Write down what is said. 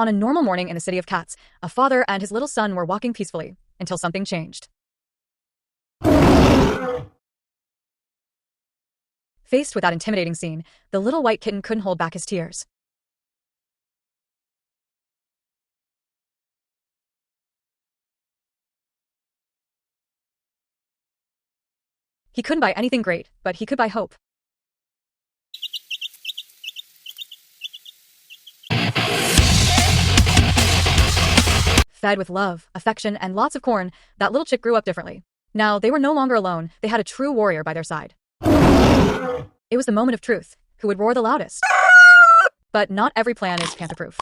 On a normal morning in the city of cats, a father and his little son were walking peacefully until something changed. Faced with that intimidating scene, the little white kitten couldn't hold back his tears. He couldn't buy anything great, but he could buy hope. Fed with love, affection, and lots of corn, that little chick grew up differently. Now, they were no longer alone, they had a true warrior by their side. It was the moment of truth. Who would roar the loudest? But not every plan is panther-proof.